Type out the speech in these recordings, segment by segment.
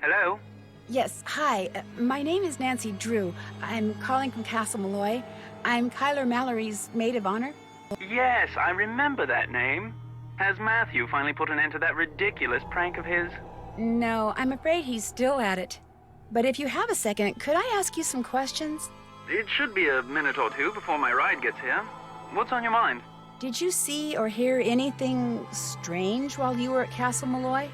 Hello? Yes, hi. My name is Nancy Drew. I'm calling from Castle Malloy. I'm Kyler Mallory's maid of honor. Yes, I remember that name. Has Matthew finally put an end to that ridiculous prank of his? No, I'm afraid he's still at it. But if you have a second, could I ask you some questions? It should be a minute or two before my ride gets here. What's on your mind? Did you see or hear anything strange while you were at Castle Malloy?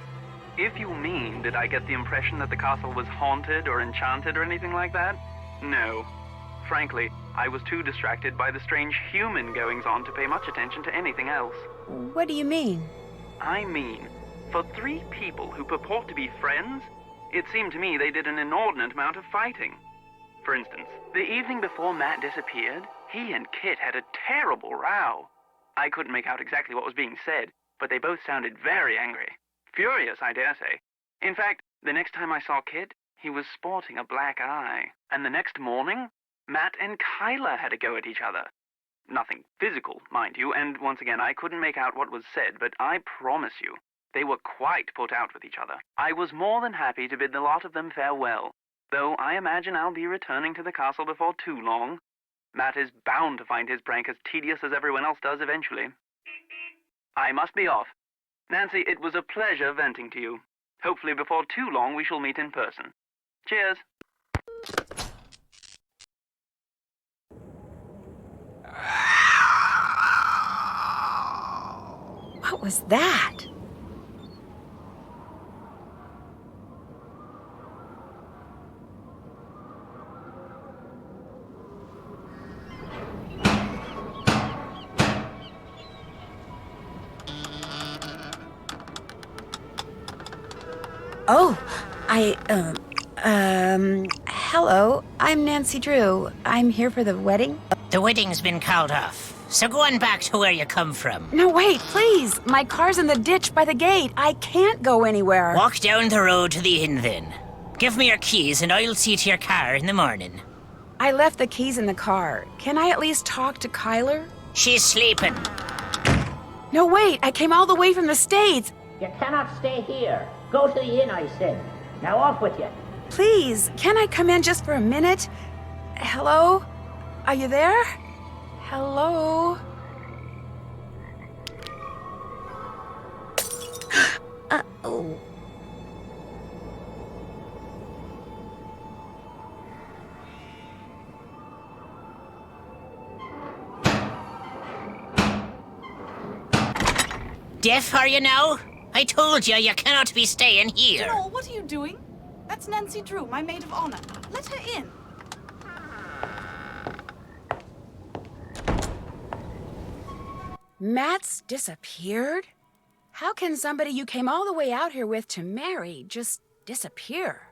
If you mean, did I get the impression that the castle was haunted or enchanted or anything like that? No. Frankly, I was too distracted by the strange human goings-on to pay much attention to anything else. What do you mean? I mean, for three people who purport to be friends, it seemed to me they did an inordinate amount of fighting. For instance, the evening before Matt disappeared, he and Kit had a terrible row. I couldn't make out exactly what was being said, but they both sounded very angry. Furious, I dare say. In fact, the next time I saw Kit, he was sporting a black eye. And the next morning, Matt and Kyler had a go at each other. Nothing physical, mind you, and once again, I couldn't make out what was said, but I promise you, they were quite put out with each other. I was more than happy to bid the lot of them farewell, though I imagine I'll be returning to the castle before too long. Matt is bound to find his prank as tedious as everyone else does eventually. I must be off. Nancy, it was a pleasure venting to you. Hopefully before too long we shall meet in person. Cheers. What was that? Oh, hello. I'm Nancy Drew. I'm here for the wedding. The wedding's been called off, so go on back to where you come from. No, wait, please. My car's in the ditch by the gate. I can't go anywhere. Walk down the road to the inn then. Give me your keys and I'll see to your car in the morning. I left the keys in the car. Can I at least talk to Kyler? She's sleeping. No, wait. I came all the way from the States. You cannot stay here. Go to the inn, I said. Now off with you. Please, can I come in just for a minute? Hello? Are you there? Hello? Uh-oh. Deaf are you now? I told you cannot be staying here. Joel, what are you doing? That's Nancy Drew, my maid of honor. Let her in. Matt's disappeared? How can somebody you came all the way out here with to marry just disappear?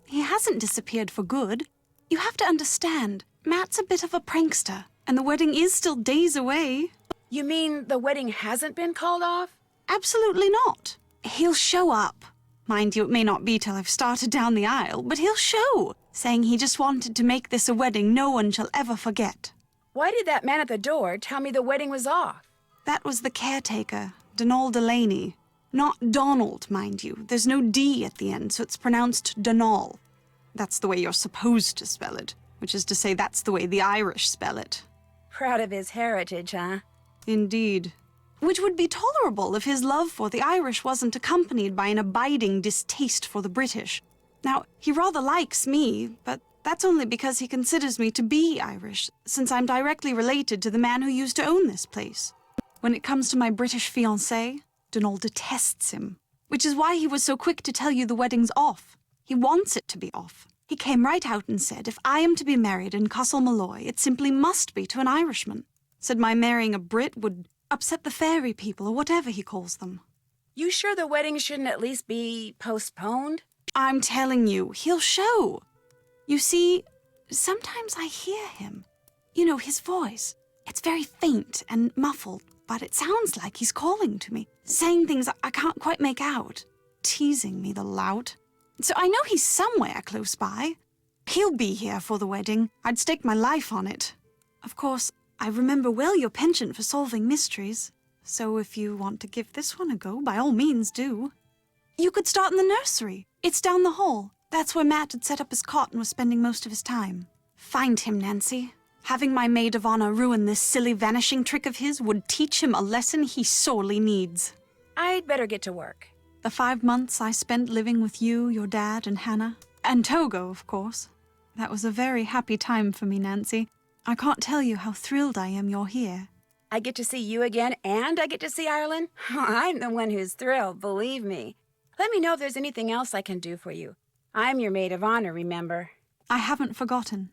He hasn't disappeared for good. You have to understand, Matt's a bit of a prankster, and the wedding is still days away. You mean the wedding hasn't been called off? Absolutely not. He'll show up. Mind you, it may not be till I've started down the aisle, but he'll show, saying he just wanted to make this a wedding no one shall ever forget. Why did that man at the door tell me the wedding was off? That was the caretaker, Donald Delaney. Not Donald, mind you. There's no D at the end, so it's pronounced Donal. That's the way you're supposed to spell it, which is to say that's the way the Irish spell it. Proud of his heritage, huh? Indeed. Which would be tolerable if his love for the Irish wasn't accompanied by an abiding distaste for the British. Now, he rather likes me, but that's only because he considers me to be Irish, since I'm directly related to the man who used to own this place. When it comes to my British fiancé, Donald detests him, which is why he was so quick to tell you the wedding's off. He wants it to be off. He came right out and said, if I am to be married in Castle Malloy, it simply must be to an Irishman. Said my marrying a Brit would upset the fairy people, or whatever he calls them. You sure the wedding shouldn't at least be postponed? I'm telling you, he'll show. You see, sometimes I hear him. You know, his voice. It's very faint and muffled, but it sounds like he's calling to me, saying things I can't quite make out, teasing me, the lout. So I know he's somewhere close by. He'll be here for the wedding. I'd stake my life on it. Of course, I remember well your penchant for solving mysteries, so if you want to give this one a go, by all means do. You could start in the nursery. It's down the hall. That's where Matt had set up his cot and was spending most of his time. Find him, Nancy. Having my maid of honor ruin this silly vanishing trick of his would teach him a lesson he sorely needs. I'd better get to work. The 5 months I spent living with you, your dad, and Hannah. And Togo, of course. That was a very happy time for me, Nancy. I can't tell you how thrilled I am you're here. I get to see you again, and I get to see Ireland? I'm the one who's thrilled, believe me. Let me know if there's anything else I can do for you. I'm your maid of honor, remember? I haven't forgotten.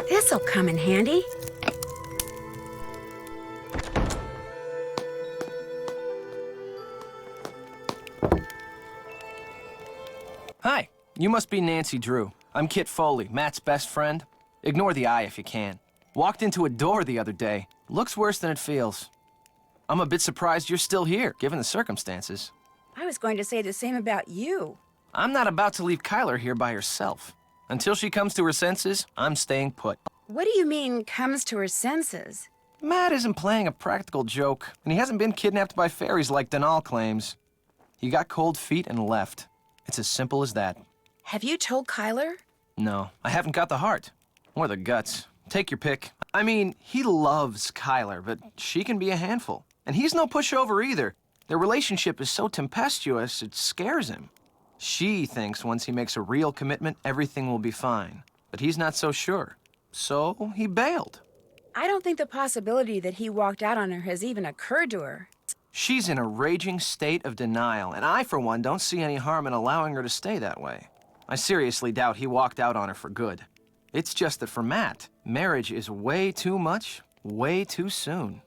This'll come in handy. Hi, you must be Nancy Drew. I'm Kit Foley, Matt's best friend. Ignore the eye if you can. Walked into a door the other day. Looks worse than it feels. I'm a bit surprised you're still here, given the circumstances. I was going to say the same about you. I'm not about to leave Kyler here by herself. Until she comes to her senses, I'm staying put. What do you mean, comes to her senses? Matt isn't playing a practical joke, and he hasn't been kidnapped by fairies like Denal claims. He got cold feet and left. It's as simple as that. Have you told Kyler? No, I haven't got the heart. Or the guts. Take your pick. I mean, he loves Kyler, but she can be a handful. And he's no pushover either. Their relationship is so tempestuous, it scares him. She thinks once he makes a real commitment, everything will be fine. But he's not so sure. So he bailed. I don't think the possibility that he walked out on her has even occurred to her. She's in a raging state of denial, and I, for one, don't see any harm in allowing her to stay that way. I seriously doubt he walked out on her for good. It's just that for Matt, marriage is way too much, way too soon.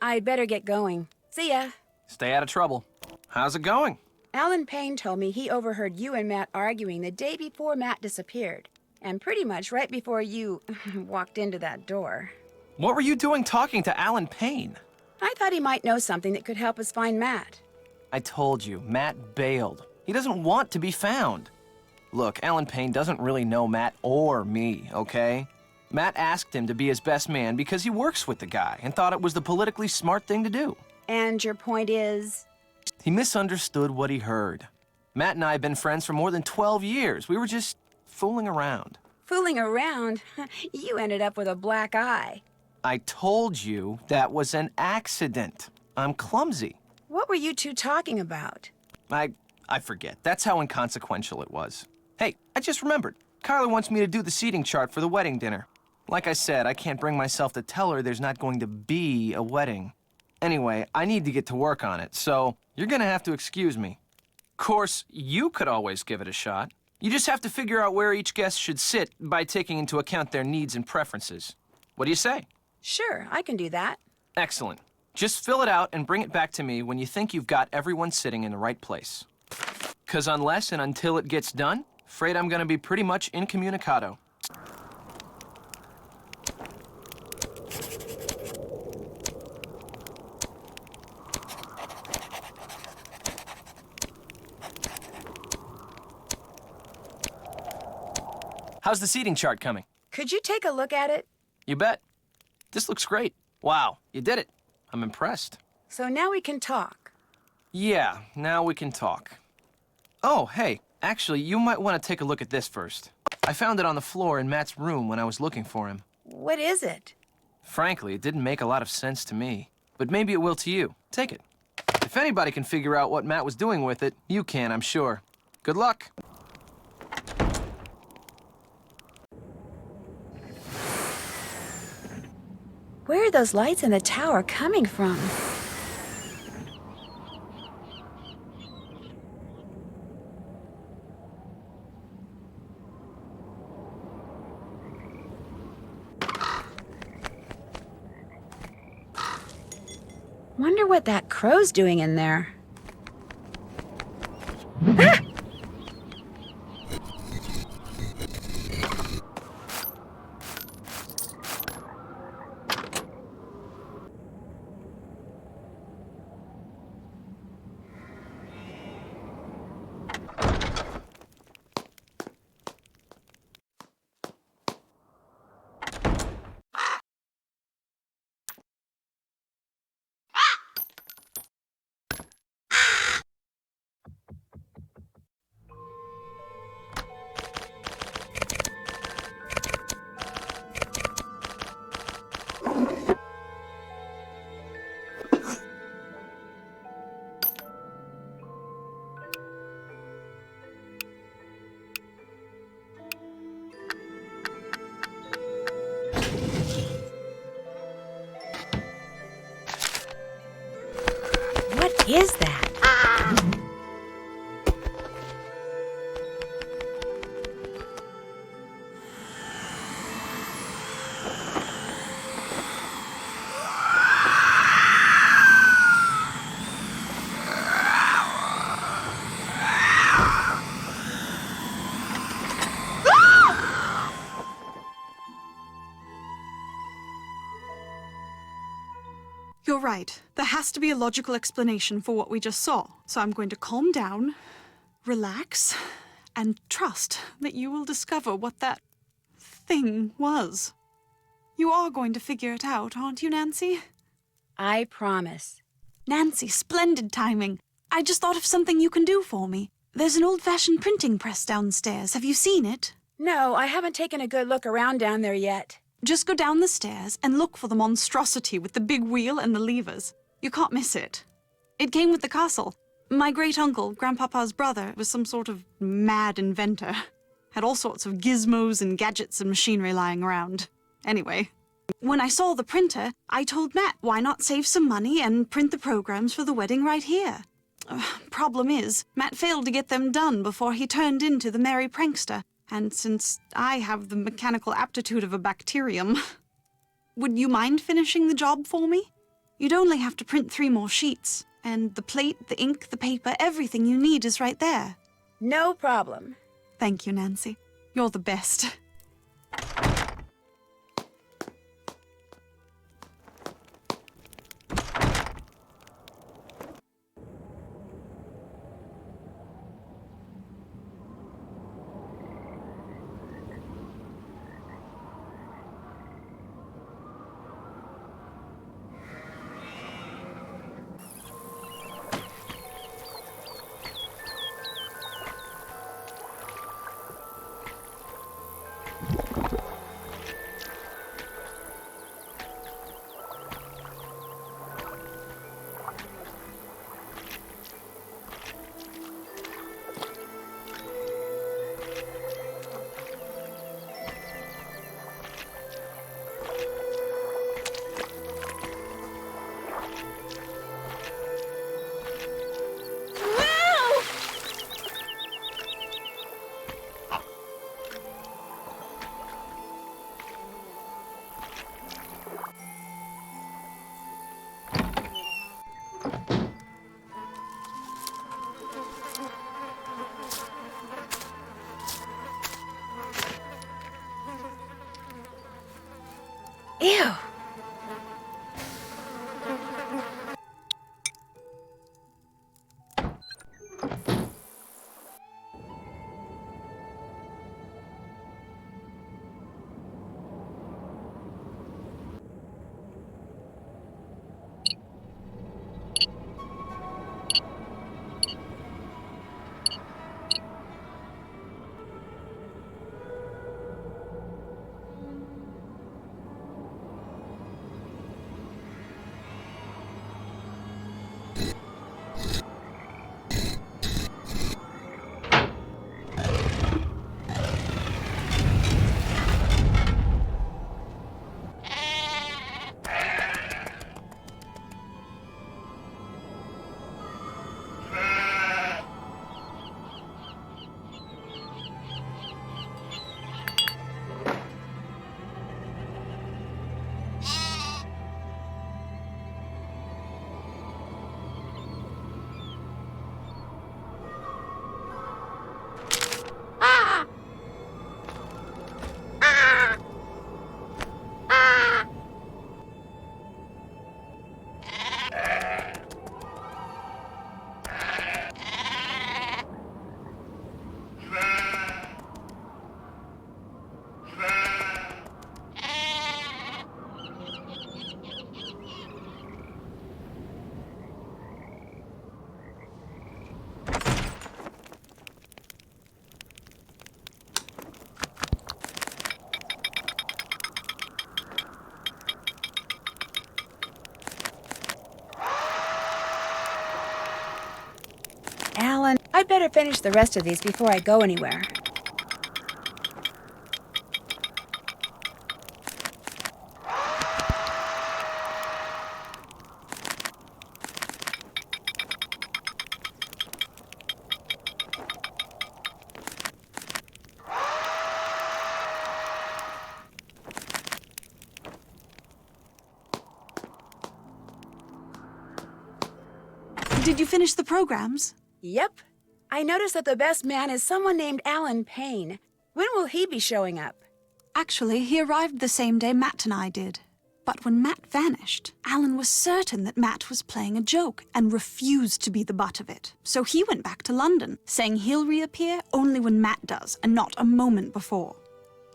I'd better get going. See ya. Stay out of trouble. How's it going? Alan Payne told me he overheard you and Matt arguing the day before Matt disappeared. And pretty much right before you walked into that door. What were you doing talking to Alan Payne? I thought he might know something that could help us find Matt. I told you, Matt bailed. He doesn't want to be found. Look, Alan Payne doesn't really know Matt or me, okay? Matt asked him to be his best man because he works with the guy and thought it was the politically smart thing to do. And your point is? He misunderstood what he heard. Matt and I have been friends for more than 12 years. We were just fooling around. Fooling around? You ended up with a black eye. I told you that was an accident. I'm clumsy. What were you two talking about? I forget. That's how inconsequential it was. Hey, I just remembered. Kyler wants me to do the seating chart for the wedding dinner. Like I said, I can't bring myself to tell her there's not going to be a wedding. Anyway, I need to get to work on it, so you're gonna have to excuse me. Of course, you could always give it a shot. You just have to figure out where each guest should sit by taking into account their needs and preferences. What do you say? Sure, I can do that. Excellent. Just fill it out and bring it back to me when you think you've got everyone sitting in the right place. 'Cause unless and until it gets done, afraid I'm gonna be pretty much incommunicado. How's the seating chart coming? Could you take a look at it? You bet. This looks great. Wow, you did it. I'm impressed. So now we can talk. Yeah, now we can talk. Oh, hey, actually, you might want to take a look at this first. I found it on the floor in Matt's room when I was looking for him. What is it? Frankly, it didn't make a lot of sense to me, but maybe it will to you. Take it. If anybody can figure out what Matt was doing with it, you can, I'm sure. Good luck. Where are those lights in the tower coming from? Wonder what that crow's doing in there. Ah! is that? You're right. There has to be a logical explanation for what we just saw. So I'm going to calm down, relax, and trust that you will discover what that thing was. You are going to figure it out, aren't you, Nancy? I promise. Nancy, splendid timing. I just thought of something you can do for me. There's an old-fashioned printing press downstairs. Have you seen it? No, I haven't taken a good look around down there yet. Just go down the stairs and look for the monstrosity with the big wheel and the levers. You can't miss it. It came with the castle. My great-uncle, Grandpapa's brother, was some sort of mad inventor. Had all sorts of gizmos and gadgets and machinery lying around. Anyway, when I saw the printer, I told Matt, why not save some money and print the programs for the wedding right here? Problem is, Matt failed to get them done before he turned into the merry prankster. And since I have the mechanical aptitude of a bacterium, would you mind finishing the job for me? You'd only have to print 3 more sheets, and the plate, the ink, the paper, everything you need is right there. No problem. Thank you, Nancy. You're the best. Ew. Alan, I'd better finish the rest of these before I go anywhere. Did you finish the programs? Yep. I noticed that the best man is someone named Alan Payne. When will he be showing up? Actually, he arrived the same day Matt and I did. But when Matt vanished, Alan was certain that Matt was playing a joke and refused to be the butt of it. So he went back to London, saying he'll reappear only when Matt does and not a moment before.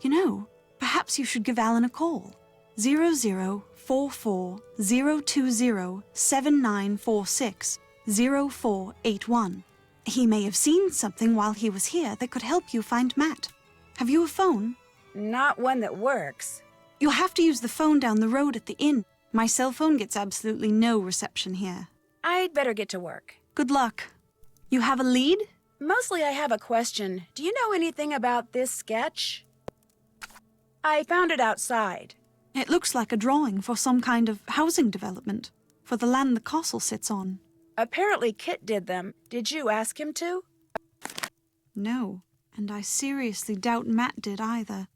You know, perhaps you should give Alan a call. 0044-020-7946 0481. He may have seen something while he was here that could help you find Matt. Have you a phone? Not one that works. You'll have to use the phone down the road at the inn. My cell phone gets absolutely no reception here. I'd better get to work. Good luck. You have a lead? Mostly I have a question. Do you know anything about this sketch? I found it outside. It looks like a drawing for some kind of housing development, for the land the castle sits on. Apparently Kit did them. Did you ask him to? No, and I seriously doubt Matt did either.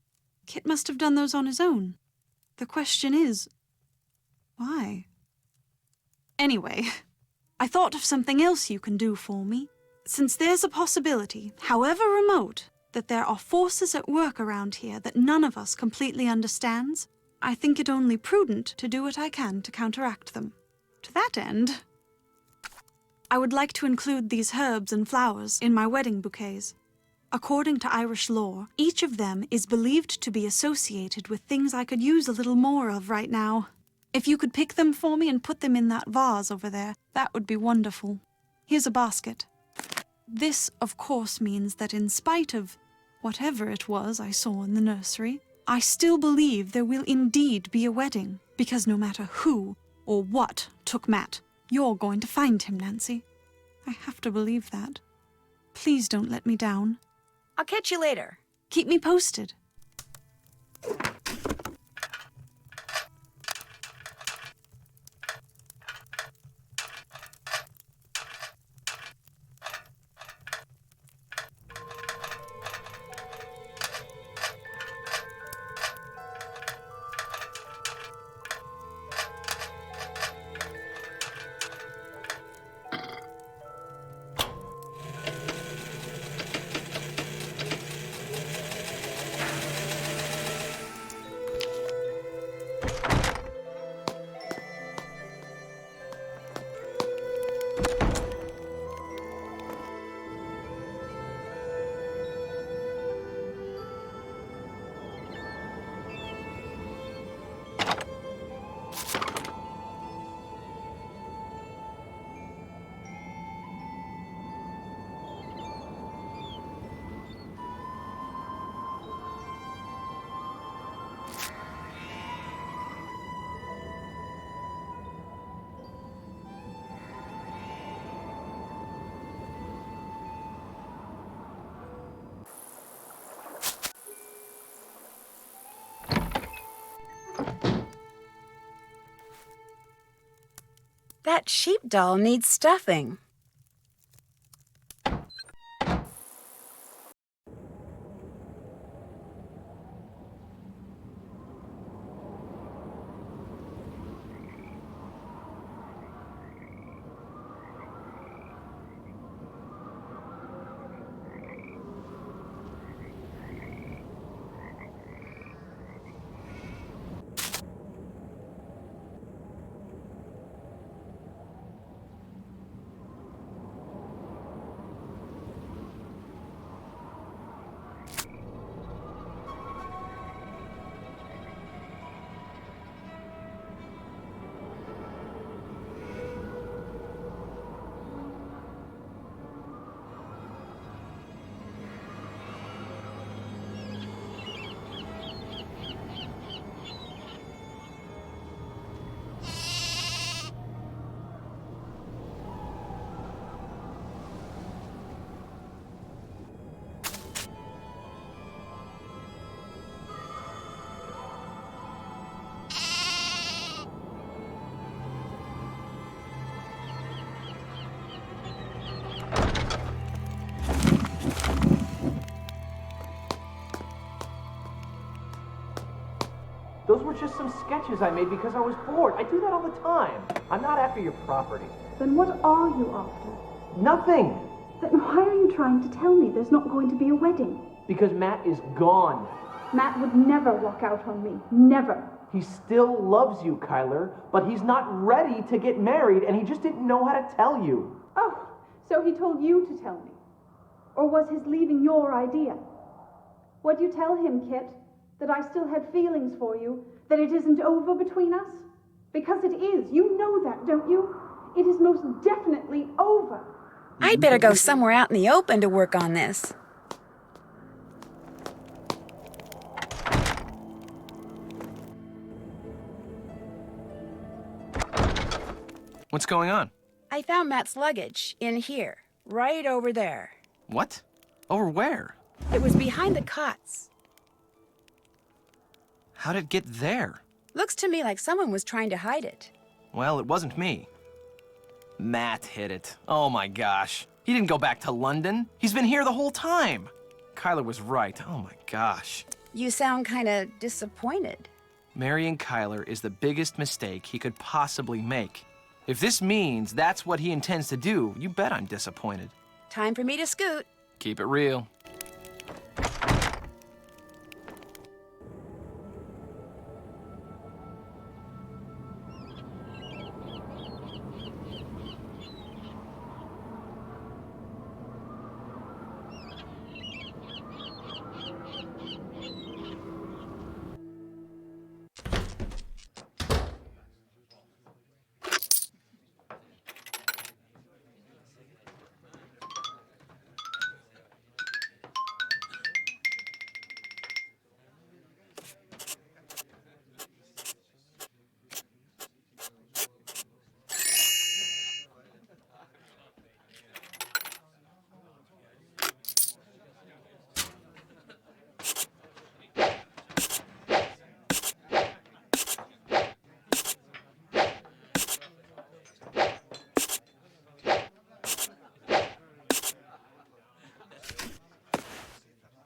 Kit must have done those on his own. The question is, why? Anyway, I thought of something else you can do for me. Since there's a possibility, however remote, that there are forces at work around here that none of us completely understands, I think it only prudent to do what I can to counteract them. To that end, I would like to include these herbs and flowers in my wedding bouquets. According to Irish lore, each of them is believed to be associated with things I could use a little more of right now. If you could pick them for me and put them in that vase over there, that would be wonderful. Here's a basket. This, of course, means that in spite of whatever it was I saw in the nursery, I still believe there will indeed be a wedding, because no matter who or what took Matt, you're going to find him, Nancy. I have to believe that. Please don't let me down. I'll catch you later. Keep me posted. That sheep doll needs stuffing. Those were just some sketches I made because I was bored. I do that all the time. I'm not after your property. Then what are you after? Nothing! Then why are you trying to tell me there's not going to be a wedding? Because Matt is gone. Matt would never walk out on me. Never. He still loves you, Kyler, but he's not ready to get married, and he just didn't know how to tell you. Oh, so he told you to tell me. Or was his leaving your idea? What'd you tell him, Kit? That I still had feelings for you? That it isn't over between us? Because it is. You know that, don't you? It is most definitely over. I'd better go somewhere out in the open to work on this. What's going on? I found Matt's luggage in here, right over there. What? Over where? It was behind the cots. How'd it get there? Looks to me like someone was trying to hide it. Well, it wasn't me. Matt hid it. Oh my gosh. He didn't go back to London. He's been here the whole time. Kyler was right. Oh my gosh. You sound kind of disappointed. Marrying Kyler is the biggest mistake he could possibly make. If this means that's what he intends to do, you bet I'm disappointed. Time for me to scoot. Keep it real.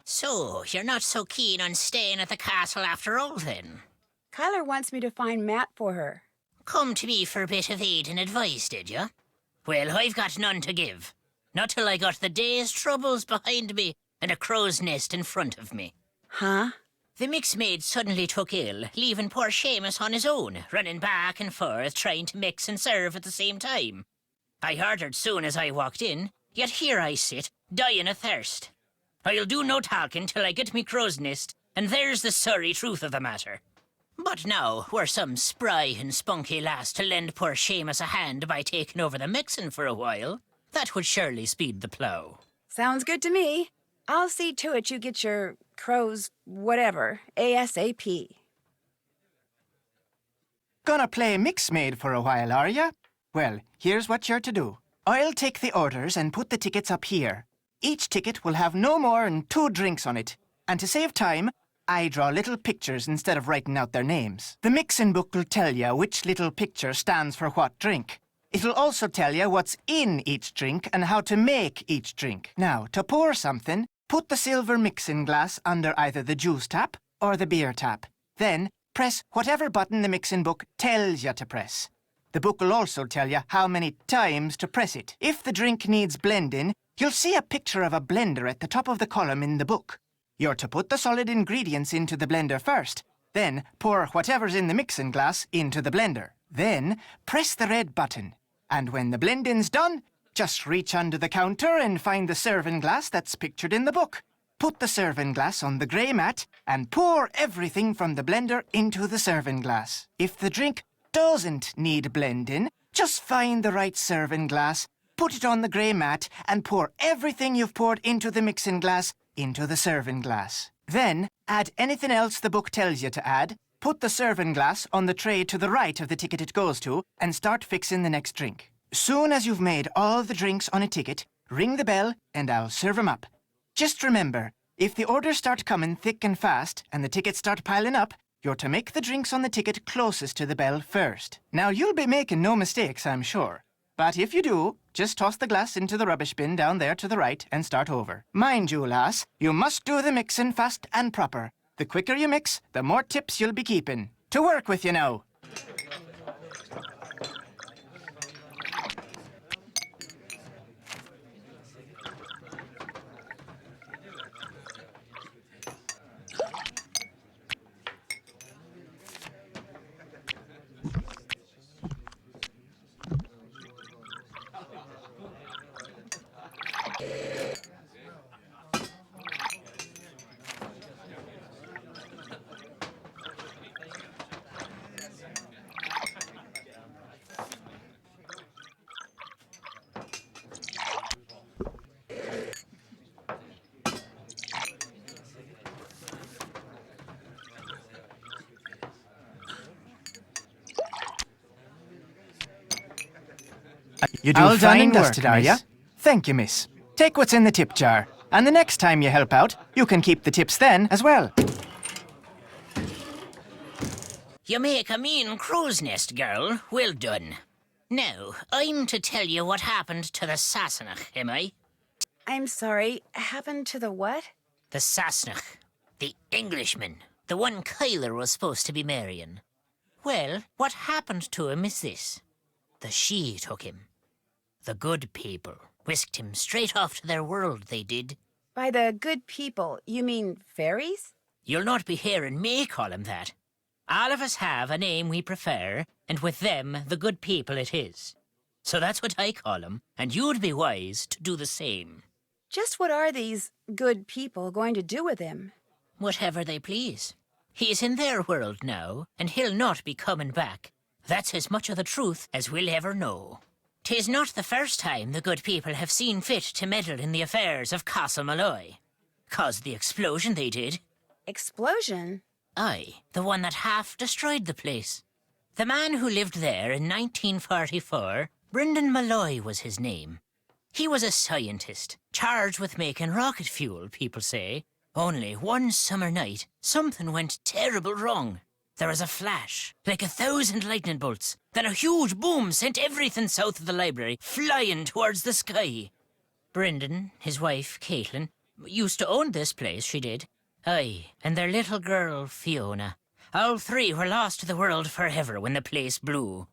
So, you're not so keen on staying at the castle after all, then? Kyler wants me to find Matt for her. Come to me for a bit of aid and advice, did you? Well, I've got none to give. Not till I got the day's troubles behind me and a crow's nest in front of me. Huh? The mixmaid suddenly took ill, leaving poor Seamus on his own, running back and forth, trying to mix and serve at the same time. I heard her soon as I walked in, yet here I sit, dying of thirst. I'll do no talking till I get me crow's nest, and there's the sorry truth of the matter. But now, were some spry and spunky lass to lend poor Seamus a hand by taking over the mixing for a while, that would surely speed the plough. Sounds good to me. I'll see to it you get your crow's whatever, ASAP. Gonna play mixmaid for a while, are ya? Well, here's what you're to do. I'll take the orders and put the tickets up here. Each ticket will have no more than 2 drinks on it. And to save time, I draw little pictures instead of writing out their names. The mixing book will tell you which little picture stands for what drink. It'll also tell you what's in each drink and how to make each drink. Now, to pour something, put the silver mixing glass under either the juice tap or the beer tap. Then, press whatever button the mixing book tells you to press. The book will also tell you how many times to press it. If the drink needs blending, you'll see a picture of a blender at the top of the column in the book. You're to put the solid ingredients into the blender first, then pour whatever's in the mixing glass into the blender. Then, press the red button. And when the blending's done, just reach under the counter and find the serving glass that's pictured in the book. Put the serving glass on the grey mat and pour everything from the blender into the serving glass. If the drink doesn't need blending, just find the right serving glass, put it on the grey mat, and pour everything you've poured into the mixing glass into the serving glass. Then, add anything else the book tells you to add, put the serving glass on the tray to the right of the ticket it goes to, and start fixing the next drink. Soon as you've made all the drinks on a ticket, ring the bell, and I'll serve 'em up. Just remember, if the orders start coming thick and fast, and the tickets start piling up, you're to make the drinks on the ticket closest to the bell first. Now, you'll be making no mistakes, I'm sure. But if you do, just toss the glass into the rubbish bin down there to the right and start over. Mind you, lass, you must do the mixing fast and proper. The quicker you mix, the more tips you'll be keeping. To work with you now. You do All done fine and work, dusted, are miss. ya? Thank you, miss. Take what's in the tip jar, and the next time you help out, you can keep the tips then as well. You make a mean crow's nest, girl. Well done. Now, I'm to tell you what happened to the Sassenach, am I? I'm sorry, happened to the what? The Sassenach. The Englishman. The one Kyler was supposed to be marrying. Well, what happened to him is this. The She took him. The good people whisked him straight off to their world, they did. By the good people, you mean fairies? You'll not be hearing me call him that. All of us have a name we prefer, and with them, the good people it is. So that's what I call him, and you'd be wise to do the same. Just what are these good people going to do with him? Whatever they please. He's in their world now, and he'll not be coming back. That's as much of the truth as we'll ever know. 'Tis not the first time the good people have seen fit to meddle in the affairs of Castle Malloy. Caused the explosion they did. Explosion? Aye, the one that half destroyed the place. The man who lived there in 1944, Brendan Malloy was his name. He was a scientist, charged with making rocket fuel, people say. Only one summer night, something went terrible wrong. There was a flash, like 1,000 lightning bolts. Then a huge boom sent everything south of the library flying towards the sky. Brendan, his wife, Caitlin, used to own this place, she did. Aye, and their little girl, Fiona. All three were lost to the world forever when the place blew.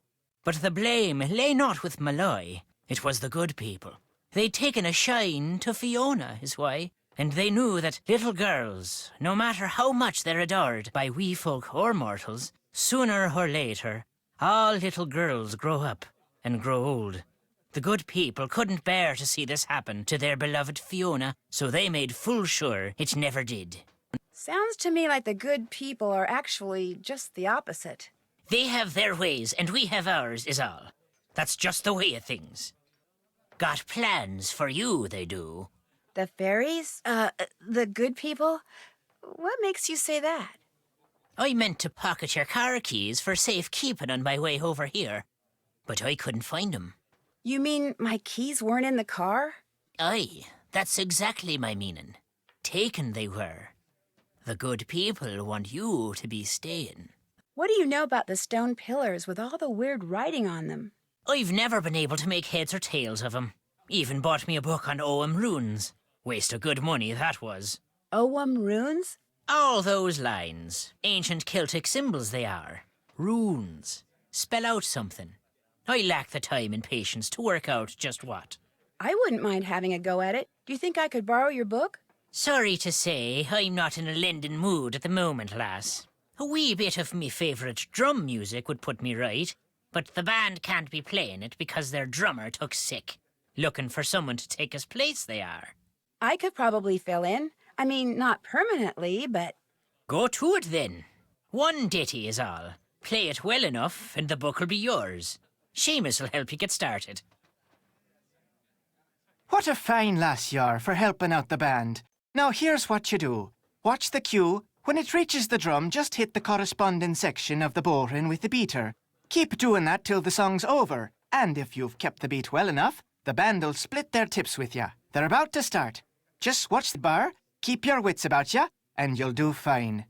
But the blame lay not with Malloy. It was the good people. They'd taken a shine to Fiona, is why. And they knew that little girls, no matter how much they're adored by wee folk or mortals, sooner or later, all little girls grow up and grow old. The good people couldn't bear to see this happen to their beloved Fiona, so they made full sure it never did. Sounds to me like the good people are actually just the opposite. They have their ways, and we have ours, is all. That's just the way of things. Got plans for you, they do. The fairies? The good people? What makes you say that? I meant to pocket your car keys for safekeeping on my way over here, but I couldn't find 'em. You mean my keys weren't in the car? Aye, that's exactly my meaning. Taken they were. The good people want you to be staying. What do you know about the stone pillars with all the weird writing on them? I've never been able to make heads or tails of 'em. Even bought me a book on Ogham runes. Waste of good money, that was. Ogham runes? All those lines. Ancient Celtic symbols they are. Runes. Spell out something. I lack the time and patience to work out just what. I wouldn't mind having a go at it. Do you think I could borrow your book? Sorry to say, I'm not in a lending mood at the moment, lass. A wee bit of me favourite drum music would put me right, but the band can't be playing it because their drummer took sick. Looking for someone to take his place, they are. I could probably fill in. I mean, not permanently, but... Go to it, then. One ditty is all. Play it well enough, and the book'll be yours. Seamus will help you get started. What a fine lass you are for helping out the band. Now here's what you do. Watch the cue. When it reaches the drum, just hit the corresponding section of the bowline with the beater. Keep doing that till the song's over. And if you've kept the beat well enough, the band'll split their tips with ya. They're about to start. Just watch the bar, keep your wits about ya, and you'll do fine.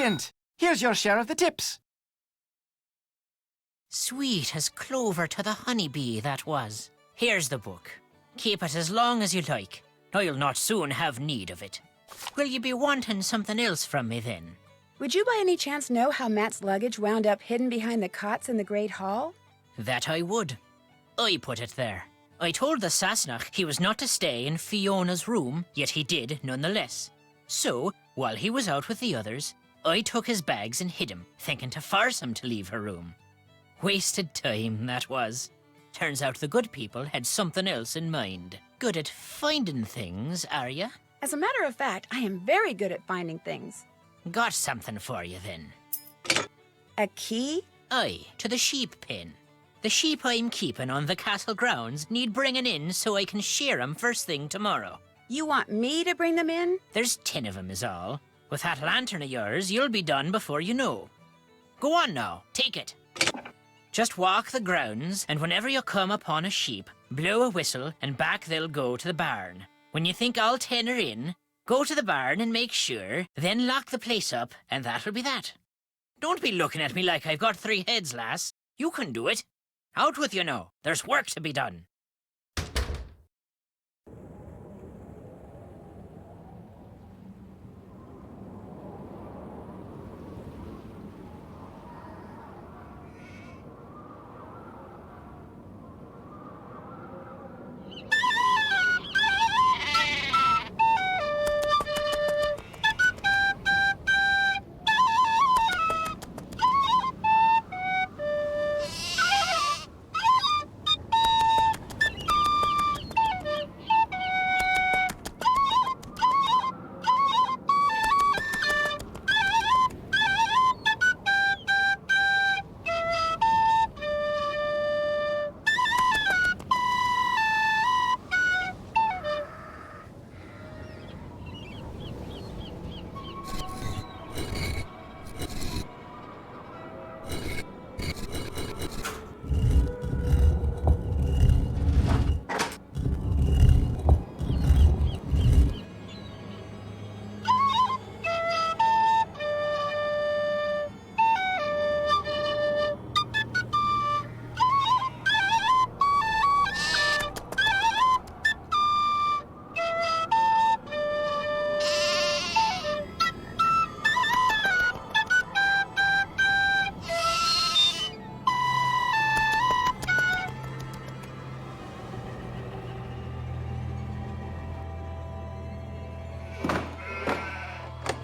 Brilliant! Here's your share of the tips. Sweet as clover to the honeybee, that was. Here's the book. Keep it as long as you like. I'll not soon have need of it. Will you be wanting something else from me then? Would you by any chance know how Matt's luggage wound up hidden behind the cots in the Great Hall? That I would. I put it there. I told the Sassenach he was not to stay in Fiona's room, yet he did nonetheless. So, while he was out with the others, I took his bags and hid him, thinking to force him to leave her room. Wasted time, that was. Turns out the good people had something else in mind. Good at finding things, are ya? As a matter of fact, I am very good at finding things. Got something for you then. A key? Aye, to the sheep pen. The sheep I'm keeping on the castle grounds need bringing in so I can shear 'em first thing tomorrow. You want me to bring them in? There's 10 of 'em is all. With that lantern of yours, you'll be done before you know. Go on now, take it. Just walk the grounds, and whenever you come upon a sheep, blow a whistle, and back they'll go to the barn. When you think all 10 are in, go to the barn and make sure, then lock the place up, and that'll be that. Don't be looking at me like I've got 3 heads, lass. You can do it. Out with you now. There's work to be done.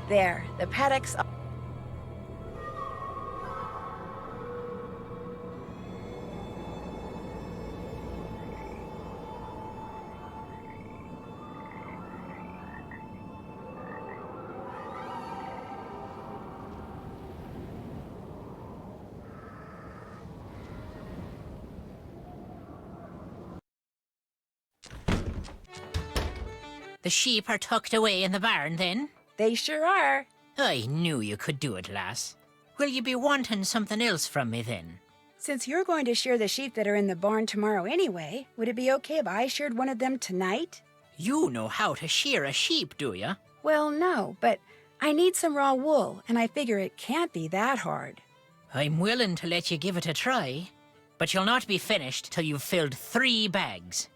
There, the paddocks. The sheep are tucked away in the barn, then? They sure are. I knew you could do it, lass. Will you be wanting something else from me, then? Since you're going to shear the sheep that are in the barn tomorrow anyway, would it be okay if I sheared one of them tonight? You know how to shear a sheep, do ya? Well, no, but I need some raw wool, and I figure it can't be that hard. I'm willing to let you give it a try, but you'll not be finished till you've filled 3 bags.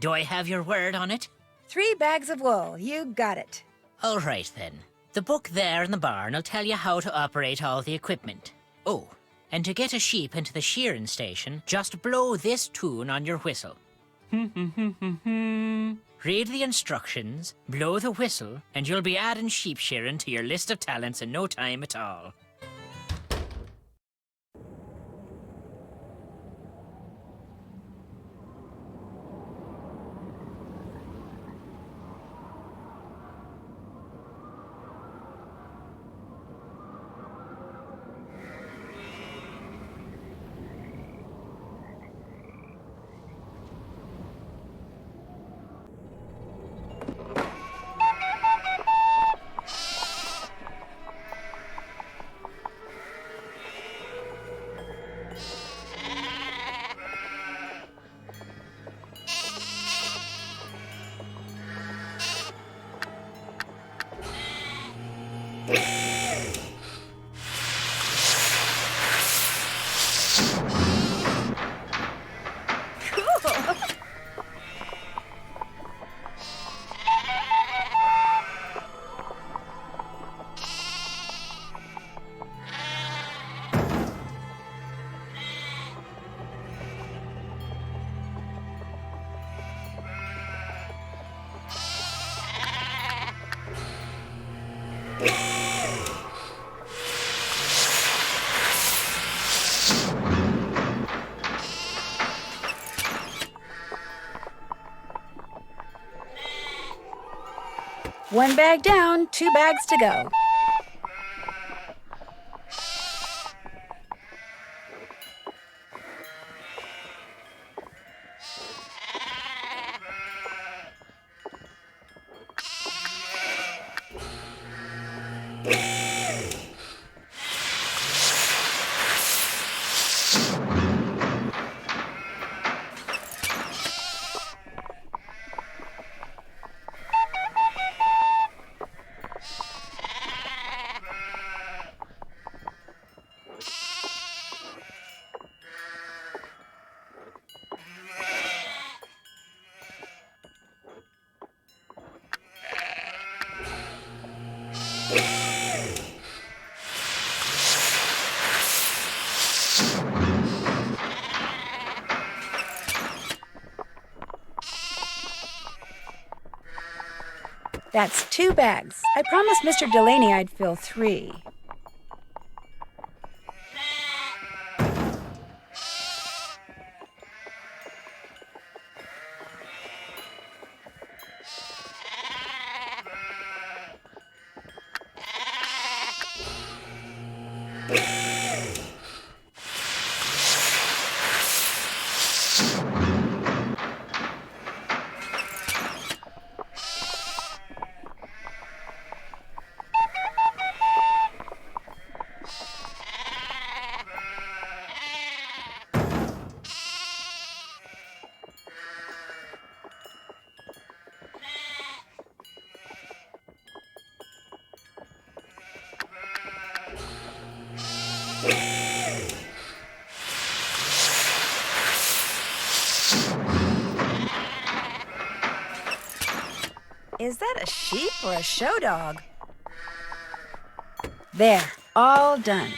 Do I have your word on it? 3 bags of wool, you got it. All right, then. The book there in the barn will tell you how to operate all the equipment. Oh, and to get a sheep into the shearing station, just blow this tune on your whistle. Read the instructions, blow the whistle, and you'll be adding sheep shearing to your list of talents in no time at all. 1 bag down, 2 bags to go. That's 2 bags. I promised Mr. Delaney I'd fill 3. Is that a sheep or a show dog? There, all done.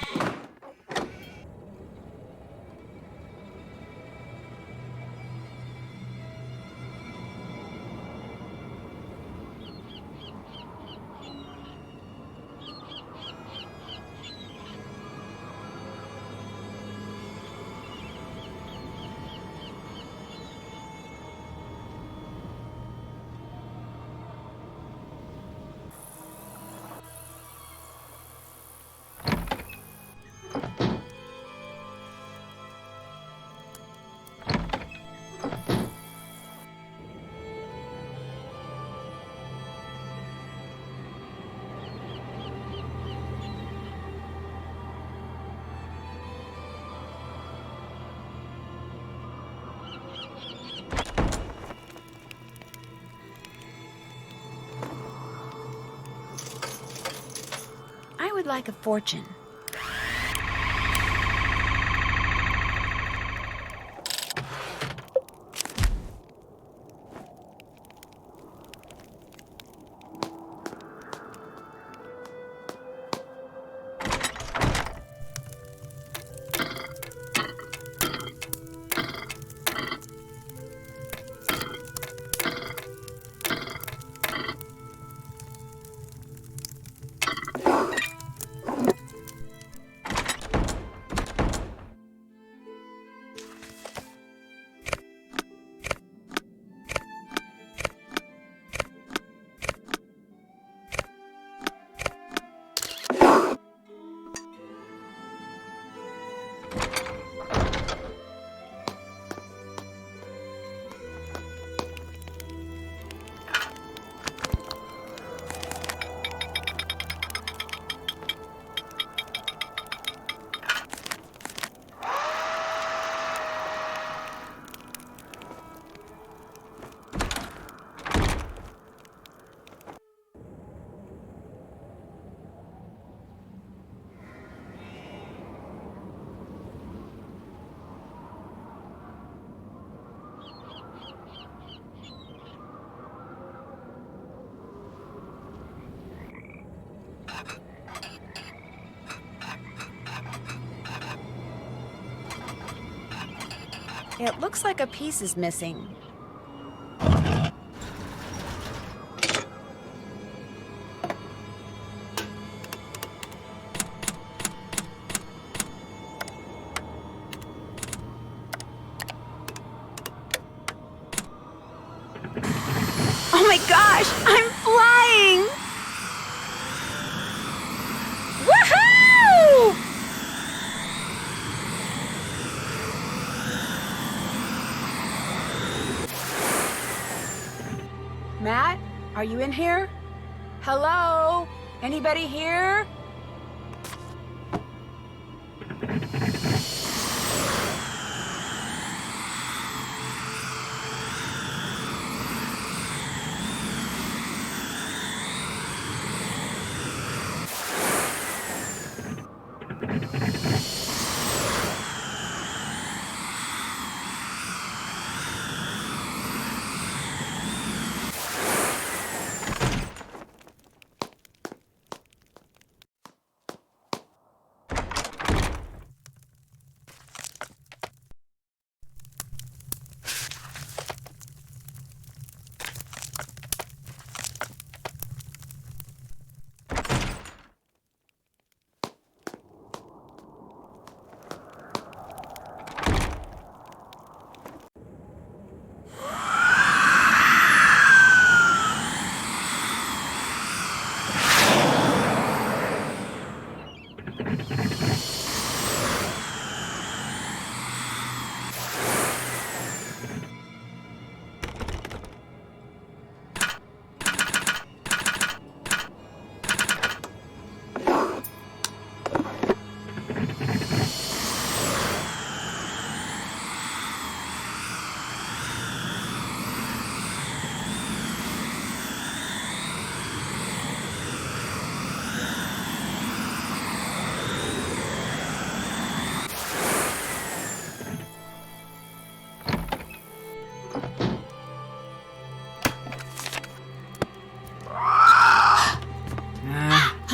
I would like a fortune. It looks like a piece is missing. Oh my gosh, I'm flying! Matt, are you in here? Hello? Anybody here?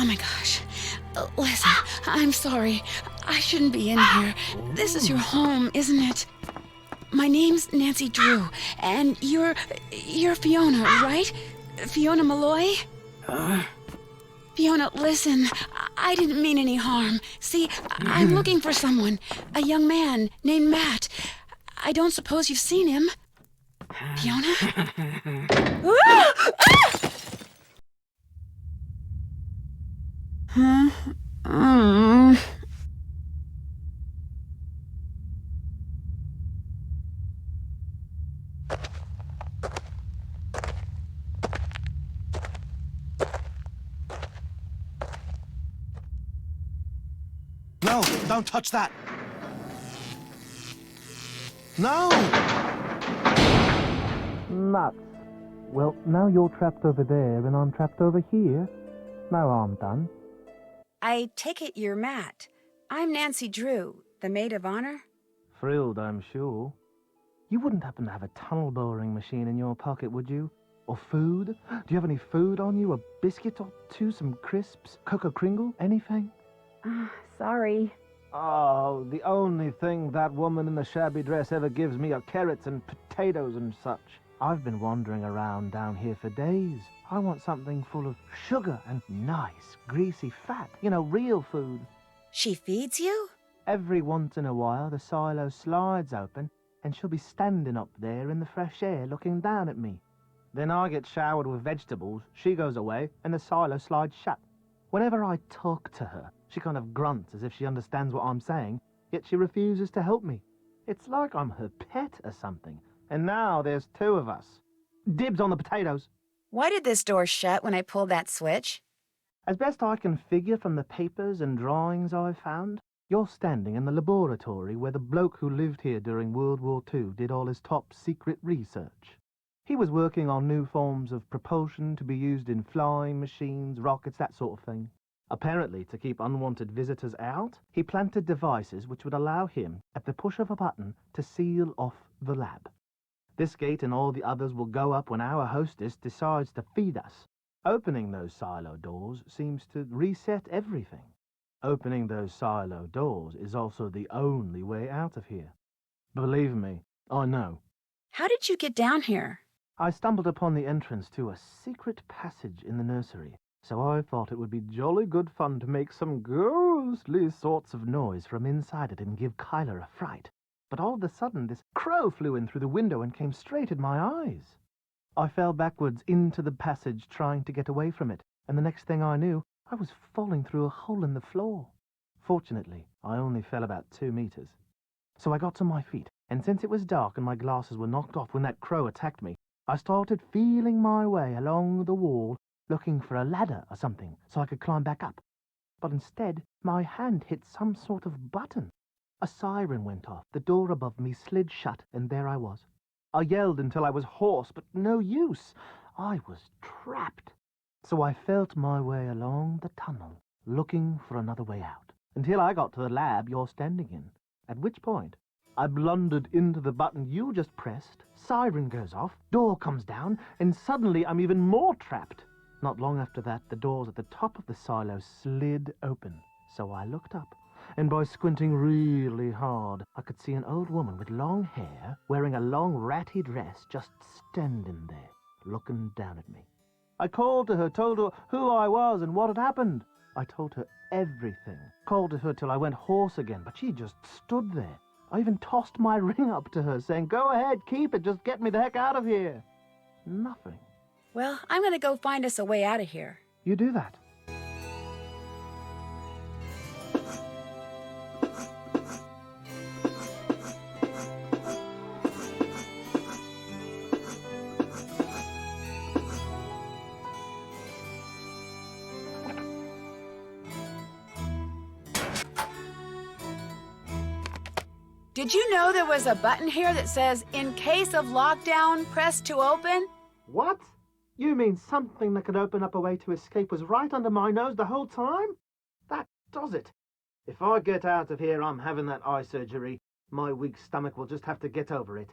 Oh my gosh. Listen, I'm sorry. I shouldn't be in here. This is your home, isn't it? My name's Nancy Drew, and you're Fiona, right? Fiona Malloy? Fiona, listen, I didn't mean any harm. See, I'm looking for someone, a young man named Matt. I don't suppose you've seen him. Fiona? No, don't touch that. No! Nuts. Well, now you're trapped over there and I'm trapped over here. No harm done. I take it you're Matt. I'm Nancy Drew, the maid of honor. Thrilled, I'm sure. You wouldn't happen to have a tunnel boring machine in your pocket, would you? Or food? Do you have any food on you? A biscuit or two, some crisps, Cocoa Kringle, anything? Sorry. Oh, the only thing that woman in the shabby dress ever gives me are carrots and potatoes and such. I've been wandering around down here for days. I want something full of sugar and nice, greasy fat. You know, real food. She feeds you? Every once in a while, the silo slides open, and she'll be standing up there in the fresh air looking down at me. Then I get showered with vegetables, she goes away, and the silo slides shut. Whenever I talk to her, she kind of grunts as if she understands what I'm saying, yet she refuses to help me. It's like I'm her pet or something. And now there's two of us. Dibs on the potatoes. Why did this door shut when I pulled that switch? As best I can figure from the papers and drawings I've found, you're standing in the laboratory where the bloke who lived here during World War II did all his top secret research. He was working on new forms of propulsion to be used in flying machines, rockets, that sort of thing. Apparently, to keep unwanted visitors out, he planted devices which would allow him, at the push of a button, to seal off the lab. This gate and all the others will go up when our hostess decides to feed us. Opening those silo doors seems to reset everything. Opening those silo doors is also the only way out of here. Believe me, I know. How did you get down here? I stumbled upon the entrance to a secret passage in the nursery, so I thought it would be jolly good fun to make some ghostly sorts of noise from inside it and give Kyler a fright. But all of a sudden this crow flew in through the window and came straight at my eyes. I fell backwards into the passage trying to get away from it, and the next thing I knew, I was falling through a hole in the floor. Fortunately, I only fell about 2 meters. So I got to my feet, and since it was dark and my glasses were knocked off when that crow attacked me, I started feeling my way along the wall, looking for a ladder or something so I could climb back up. But instead, my hand hit some sort of button. A siren went off, the door above me slid shut, and there I was. I yelled until I was hoarse, but no use. I was trapped. So I felt my way along the tunnel, looking for another way out, until I got to the lab you're standing in, at which point I blundered into the button you just pressed, siren goes off, door comes down, and suddenly I'm even more trapped. Not long after that, the doors at the top of the silo slid open, so I looked up, and by squinting really hard, I could see an old woman with long hair, wearing a long ratty dress, just standing there, looking down at me. I called to her, told her who I was and what had happened. I told her everything, called to her till I went hoarse again, but she just stood there. I even tossed my ring up to her, saying, "Go ahead, keep it, just get me the heck out of here." Nothing. Well, I'm going to go find us a way out of here. You do that. Did you know there was a button here that says, "In case of lockdown, press to open"? What? You mean something that could open up a way to escape was right under my nose the whole time? That does it. If I get out of here, I'm having that eye surgery. My weak stomach will just have to get over it.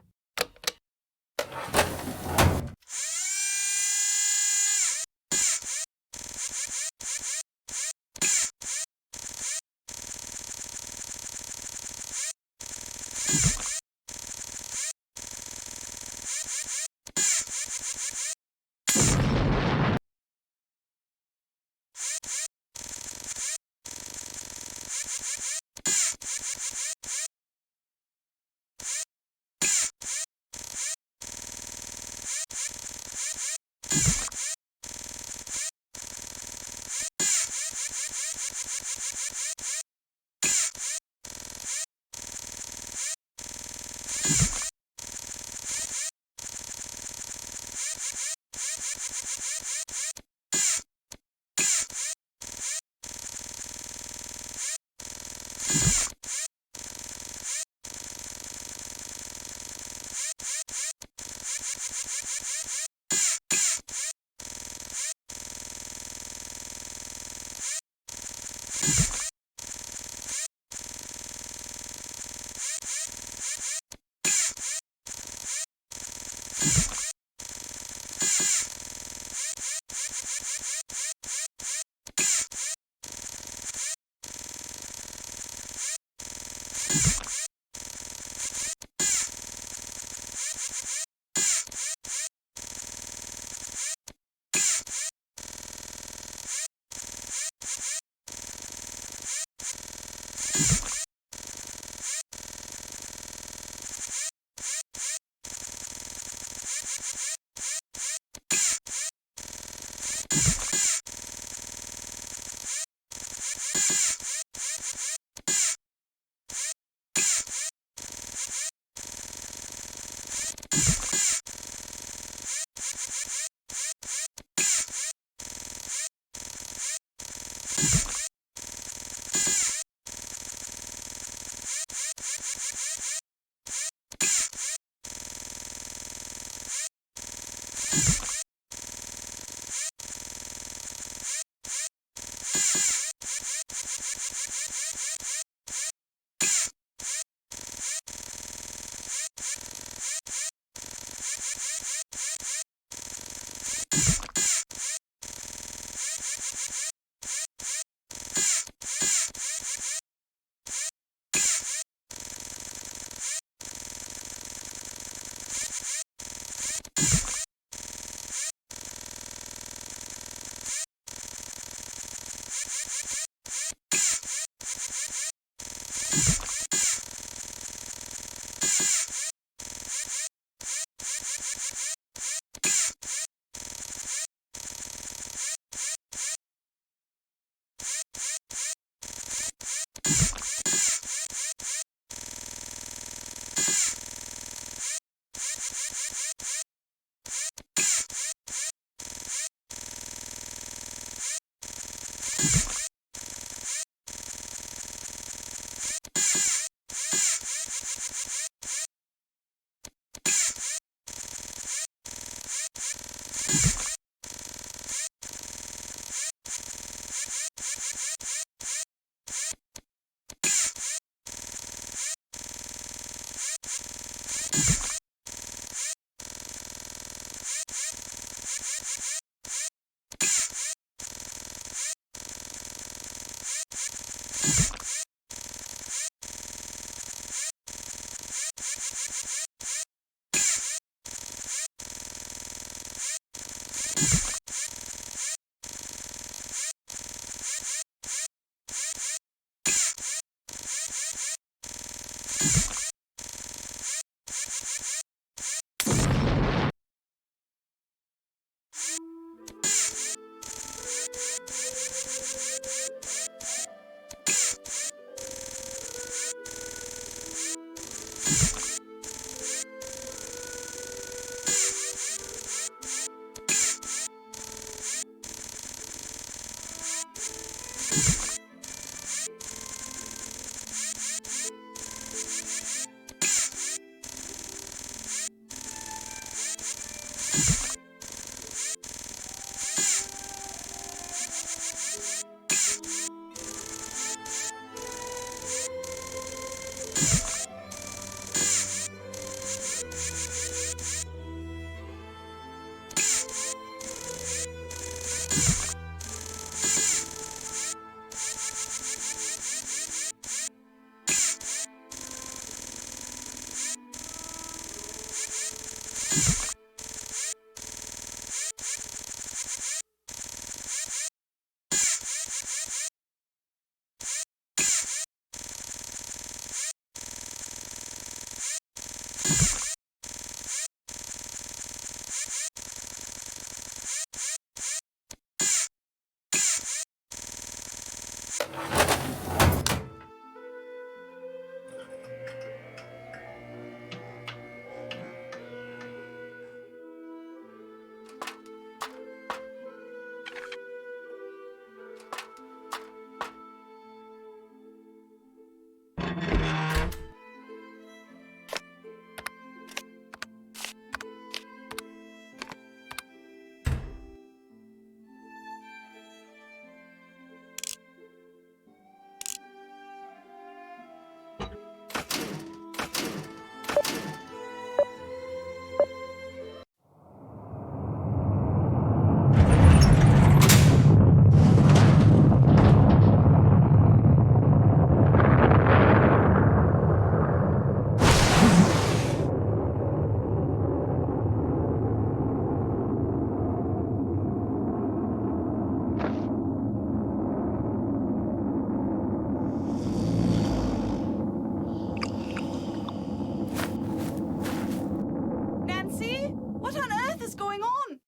is going on?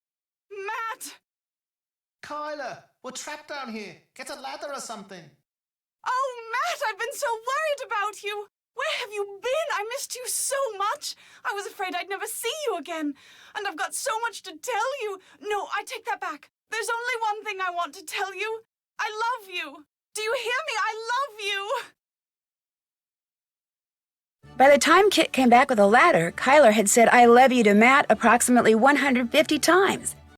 Matt! Kyla, we're trapped down here. Get a ladder or something. Oh, Matt, I've been so worried about you. Where have you been? I missed you so much. I was afraid I'd never see you again. And I've got so much to tell you. No, I take that back. There's only one thing I want to tell you. I love you. Do you hear me? I love you. By the time Kit came back with a ladder, Kyler had said I love you to Matt approximately 150 times.